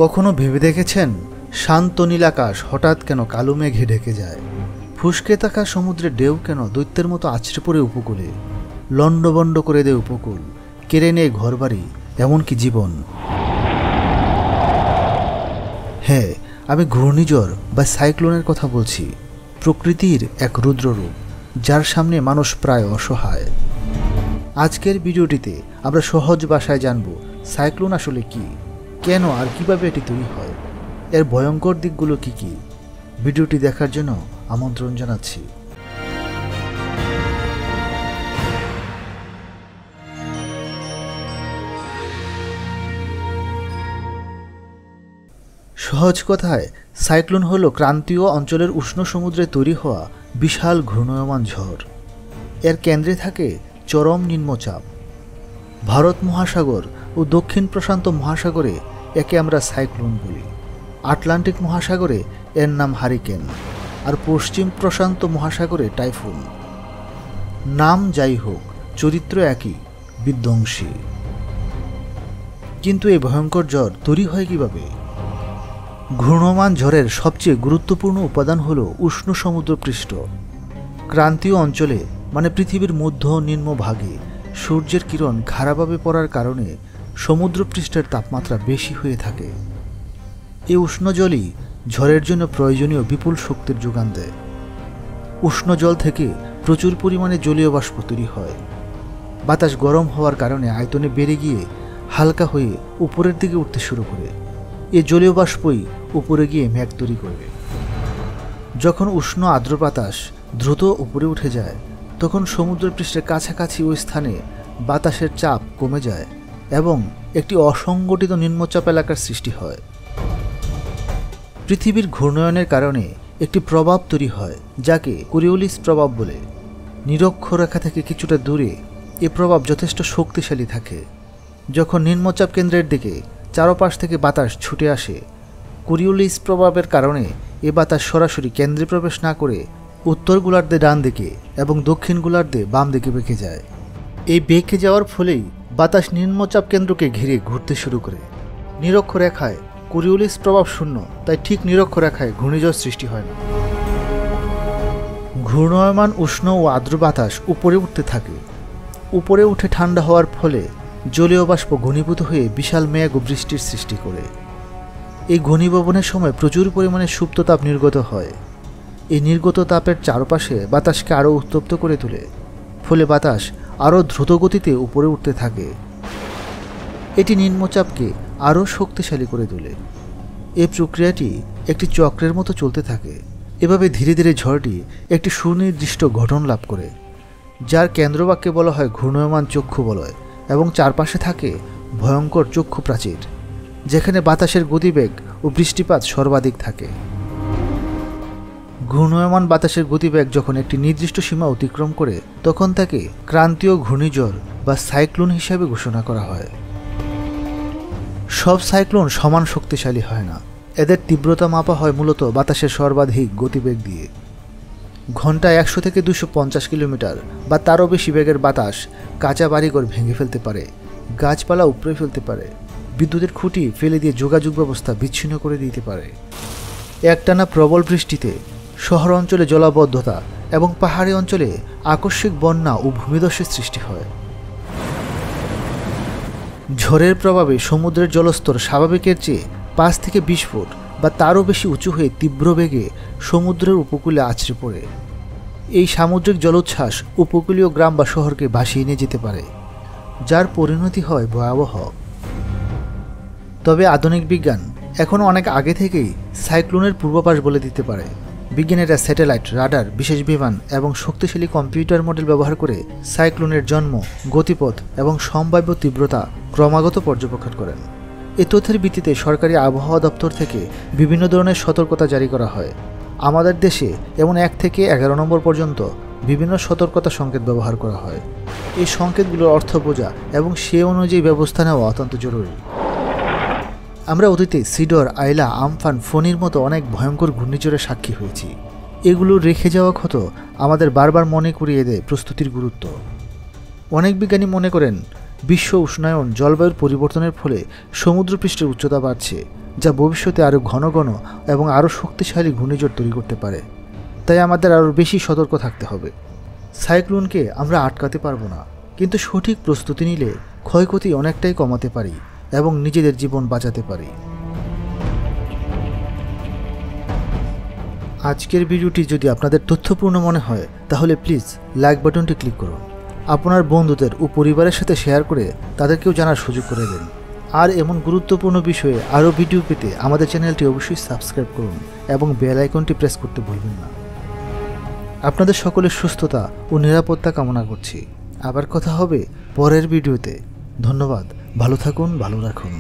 কখনো ভেবে দেখেছেন শান্ত নীল আকাশ হঠাৎ কেন কালো মেঘে ঢেকে যায়? ফুসকে থাকা সমুদ্রের ঢেউ কেন দৈত্যের মতো আছড়ে পড়ে উপকূলে, লণ্ডভণ্ড করে দেয় উপকূল, কেড়ে নেয় ঘরবাড়ি, এমনকি জীবন। হ্যাঁ, আমি ঘূর্ণিঝড় বা সাইক্লোনের কথা বলছি। প্রকৃতির এক রুদ্ররূপ, যার সামনে মানুষ প্রায় অসহায়। আজকের ভিডিওটিতে আমরা সহজ ভাষায় জানব সাইক্লোন আসলে কি, কেন আর কিভাবে এটি তৈরি হয়, এর ভয়ঙ্কর দিকগুলো কি কি। ভিডিওটি দেখার জন্য আমন্ত্রণ জানাচ্ছি। সহজ কথায়, সাইক্লোন হলো ক্রান্তীয় অঞ্চলের উষ্ণ সমুদ্রে তৈরি হওয়া বিশাল ঘূর্ণায়মান ঝড়। এর কেন্দ্রে থাকে চরম নিম্নচাপ। ভারত মহাসাগর ও দক্ষিণ প্রশান্ত মহাসাগরে একে আমরা সাইক্লোন বলি। আটলান্টিক মহাসাগরে এর নাম হারিকেন, আর পশ্চিম প্রশান্ত মহাসাগরে টাইফুন। নাম যাই হোক, চরিত্র একই, বিধ্বংসী। কিন্তু এই ভয়ঙ্কর ঝড় তৈরি হয় কিভাবে? ঘূর্ণমান ঝড়ের সবচেয়ে গুরুত্বপূর্ণ উপাদান হল উষ্ণ সমুদ্রপৃষ্ঠ। ক্রান্তীয় অঞ্চলে, মানে পৃথিবীর মধ্য নিম্ন ভাগে, সূর্যের কিরণ খাড়াভাবে পড়ার কারণে সমুদ্রপৃষ্ঠের তাপমাত্রা বেশি হয়ে থাকে। এই উষ্ণ জলই ঝড়ের জন্য প্রয়োজনীয় বিপুল শক্তির যোগান দেয়। উষ্ণ জল থেকে প্রচুর পরিমাণে জলীয় বাষ্প তৈরি হয়। বাতাস গরম হওয়ার কারণে আয়তনে বেড়ে গিয়ে হালকা হয়ে উপরের দিকে উঠতে শুরু করে। এই জলীয় বাষ্পই উপরে গিয়ে মেঘ তৈরি করবে। যখন উষ্ণ আর্দ্র বাতাস দ্রুত উপরে উঠে যায়, তখন সমুদ্রপৃষ্ঠের কাছাকাছি ওই স্থানে বাতাসের চাপ কমে যায় এবং একটি অসংগঠিত নিম্নচাপ এলাকার সৃষ্টি হয়। পৃথিবীর ঘূর্ণায়নের কারণে একটি প্রভাব তৈরি হয়, যাকে কোরিওলিস প্রভাব বলে। নিরক্ষরেখা থেকে কিছুটা দূরে এ প্রভাব যথেষ্ট শক্তিশালী থাকে। যখন নিম্নচাপ কেন্দ্রের দিকে চারপাশ থেকে বাতাস ছুটে আসে, কোরিওলিস প্রভাবের কারণে এ বাতাস সরাসরি কেন্দ্রে প্রবেশ না করে উত্তর গোলার্ধে ডান দিকে এবং দক্ষিণ গোলার্ধে বাম দিকে বেঁকে যায়। এই বেঁকে যাওয়ার ফলেই বাতাস নিম্নচাপ কেন্দ্রকে ঘিরে ঘুরতে শুরু করে। নিরক্ষরেখায় কোরিওলিস প্রভাব শূন্য, তাই ঠিক নিরক্ষরেখায় ঘূর্ণিঝড় সৃষ্টি হয় না। ঘূর্ণায়মান উষ্ণ ও আর্দ্র বাতাস উপরে উঠতে থাকে। উপরে উঠে ঠান্ডা হওয়ার ফলে জলীয় বাষ্প ঘনীভূত হয়ে বিশাল মেঘ ও বৃষ্টির সৃষ্টি করে। এই ঘনীভবনের সময় প্রচুর পরিমাণে সুপ্ত তাপ নির্গত হয়। এই নির্গত তাপের চারপাশে বাতাসকে আরও উত্তপ্ত করে তোলে, ফলে বাতাস আরও দ্রুত গতিতে উপরে উঠতে থাকে। এটি নিম্নচাপকে আরও শক্তিশালী করে তোলে। এই প্রক্রিয়াটি একটি চক্রের মতো চলতে থাকে। এভাবে ধীরে ধীরে ঝড়টি একটি সুনির্দিষ্ট গঠন লাভ করে, যার কেন্দ্রভাগকে বলা হয় ঘূর্ণায়মান চক্ষু বলয়, এবং চারপাশে থাকে ভয়ঙ্কর চক্ষু প্রাচীর, যেখানে বাতাসের গতিবেগ ও বৃষ্টিপাত সর্বাধিক থাকে। ঘূর্ণায়মান বাতাসের গতিবেগ যখন একটি নির্দিষ্ট সীমা অতিক্রম করে, তখন তাকে ক্রান্তীয় ঘূর্ণিঝড় বা সাইক্লোন হিসাবে ঘোষণা করা হয়। সব সাইক্লোন সমান শক্তিশালী হয় না। এদের তীব্রতা মাপা হয় মূলত বাতাসের সর্বাধিক গতিবেগ দিয়ে। ঘন্টায় 100 থেকে 250 কিলোমিটার বা তারও বেশি বেগের বাতাস কাঁচা বাড়িঘর ভেঙে ফেলতে পারে, গাছপালা উপড়ে ফেলতে পারে, বিদ্যুতের খুঁটি ফেলে দিয়ে যোগাযোগ ব্যবস্থা বিচ্ছিন্ন করে দিতে পারে। একটানা প্রবল বৃষ্টিতে শহর অঞ্চলে জলাবদ্ধতা এবং পাহাড়ি অঞ্চলে আকস্মিক বন্যা ও ভূমিধসের সৃষ্টি হয়। ঝড়ের প্রভাবে সমুদ্রের জলস্তর স্বাভাবিকের চেয়ে 5 থেকে 20 ফুট বা তারও বেশি উঁচু হয়ে তীব্র বেগে সমুদ্রের উপকূলে আছড়ে পড়ে। এই সামুদ্রিক জলোচ্ছ্বাস উপকূলীয় গ্রাম বা শহরকে ভাসিয়ে নিয়ে যেতে পারে, যার পরিণতি হয় ভয়াবহ। তবে আধুনিক বিজ্ঞান এখনও অনেক আগে থেকেই সাইক্লোনের পূর্বাভাস বলে দিতে পারে। বিজ্ঞানীরা স্যাটেলাইট, রাডার, বিশেষ বিমান এবং শক্তিশালী কম্পিউটার মডেল ব্যবহার করে সাইক্লোনের জন্ম, গতিপথ এবং সম্ভাব্য তীব্রতা ক্রমাগত পর্যবেক্ষণ করেন। এই তথ্যের ভিত্তিতে সরকারি আবহাওয়া দপ্তর থেকে বিভিন্ন ধরনের সতর্কতা জারি করা হয়। আমাদের দেশে এমন 1 থেকে 11 নম্বর পর্যন্ত বিভিন্ন সতর্কতা সংকেত ব্যবহার করা হয়। এই সংকেতগুলোর অর্থ বোঝা এবং সে অনুযায়ী ব্যবস্থা নেওয়া অত্যন্ত জরুরি। আমরা অতীতে সিডর, আইলা, আমফান, ফণির মতো অনেক ভয়ঙ্কর ঘূর্ণিঝড়ের সাক্ষী হয়েছি। এগুলোর রেখে যাওয়া ক্ষত আমাদের বারবার মনে করিয়ে দেয় প্রস্তুতির গুরুত্ব। অনেক বিজ্ঞানী মনে করেন বিশ্ব উষ্ণায়ন, জলবায়ুর পরিবর্তনের ফলে সমুদ্রপৃষ্ঠের উচ্চতা বাড়ছে, যা ভবিষ্যতে আরও ঘন ঘন এবং আরও শক্তিশালী ঘূর্ণিঝড় তৈরি করতে পারে। তাই আমাদের আরও বেশি সতর্ক থাকতে হবে। সাইক্লোনকে আমরা আটকাতে পারবো না, কিন্তু সঠিক প্রস্তুতি নিলে ক্ষয়ক্ষতি অনেকটাই কমাতে পারি এবং নিজেদের জীবন বাঁচাতে পারি। আজকের ভিডিওটি যদি আপনাদের তথ্যপূর্ণ মনে হয় তাহলে প্লিজ লাইক বাটনটি ক্লিক করুন। আপনার বন্ধুদের ও পরিবারের সাথে শেয়ার করে তাদেরকেও জানার সুযোগ করে দেন। আর এমন গুরুত্বপূর্ণ বিষয়ে আরও ভিডিও পেতে আমাদের চ্যানেলটি অবশ্যই সাবস্ক্রাইব করুন এবং বেল আইকনটি প্রেস করতে ভুলবেন না। আপনাদের সকলের সুস্থতা ও নিরাপত্তা কামনা করছি। আবার কথা হবে পরের ভিডিওতে। ধন্যবাদ। ভালো থাকুন, ভালো রাখুন।